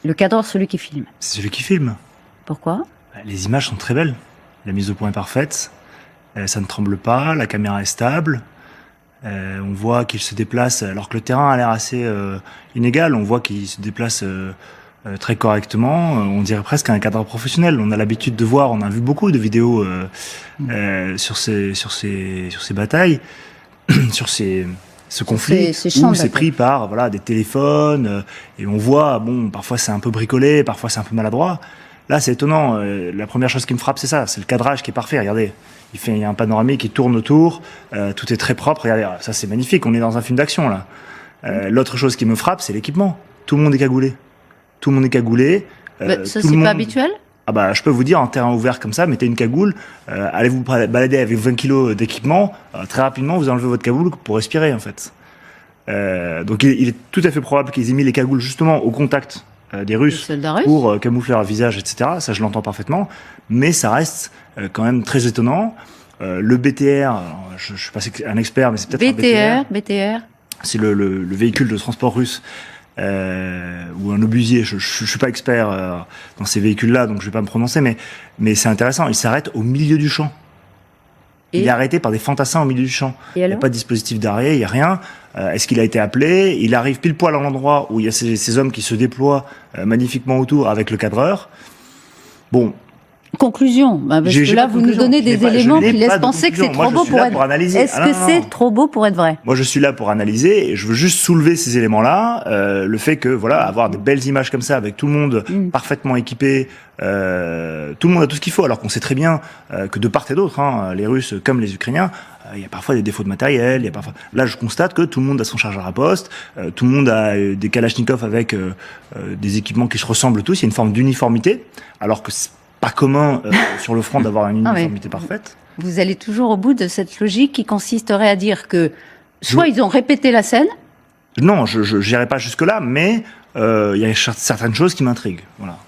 Le cadreur, celui qui filme. C'est celui qui filme. Pourquoi? Les images sont très belles. La mise au point est parfaite. Ça ne tremble pas, la caméra est stable. On voit qu'il se déplace, alors que le terrain a l'air assez inégal, on voit qu'il se déplace très correctement. On dirait presque un cadreur professionnel. On a l'habitude de voir, on a vu beaucoup de vidéos sur ces batailles, sur ce conflit, où c'est pris par des téléphones, et on voit, bon, parfois c'est un peu bricolé, parfois c'est un peu maladroit. Là, c'est étonnant. La première chose qui me frappe, c'est ça, c'est le cadrage qui est parfait. Regardez, il y a un panoramique qui tourne autour, tout est très propre. Regardez, ça c'est magnifique. On est dans un film d'action là. L'autre chose qui me frappe, c'est l'équipement. Tout le monde est cagoulé. Tout le monde est cagoulé. Ça, c'est pas habituel? Ah bah, je peux vous dire, en terrain ouvert comme ça, mettez une cagoule, allez vous balader avec 20 kilos d'équipement, très rapidement vous enlevez votre cagoule pour respirer en fait. Donc il est tout à fait probable qu'ils aient mis les cagoules justement au contact des Russes pour camoufler leur visage, etc. Ça je l'entends parfaitement, mais ça reste quand même très étonnant. Le BTR, je suis pas un expert, mais c'est peut-être un BTR. C'est le véhicule de transport russe. Ou un obusier, je suis pas expert dans ces véhicules-là, donc je vais pas me prononcer, mais c'est intéressant. Il s'arrête au milieu du champ. Il est arrêté par des fantassins au milieu du champ. Il n'y a pas de dispositif d'arrêt, il n'y a rien. Est-ce qu'il a été appelé? Il arrive pile poil à l'endroit où il y a ces hommes qui se déploient magnifiquement autour avec le cadreur. Bon. Conclusion, parce que là vous nous donnez des éléments qui laissent penser que c'est trop beau pour être vrai. Est-ce que c'est trop beau pour être vrai? Moi je suis là pour analyser et je veux juste soulever ces éléments-là, le fait que avoir des belles images comme ça avec tout le monde parfaitement équipé, tout le monde a tout ce qu'il faut, alors qu'on sait très bien que de part et d'autre, les Russes comme les Ukrainiens, il y a parfois des défauts de matériel, Là je constate que tout le monde a son chargeur à poste, tout le monde a des Kalachnikov avec des équipements qui se ressemblent tous, il y a une forme d'uniformité, alors que c'est pas commun sur le front d'avoir une uniformité parfaite. Vous allez toujours au bout de cette logique qui consisterait à dire que soit ils ont répété la scène. Non, je n'irai pas jusque-là, mais il y a certaines choses qui m'intriguent. Voilà.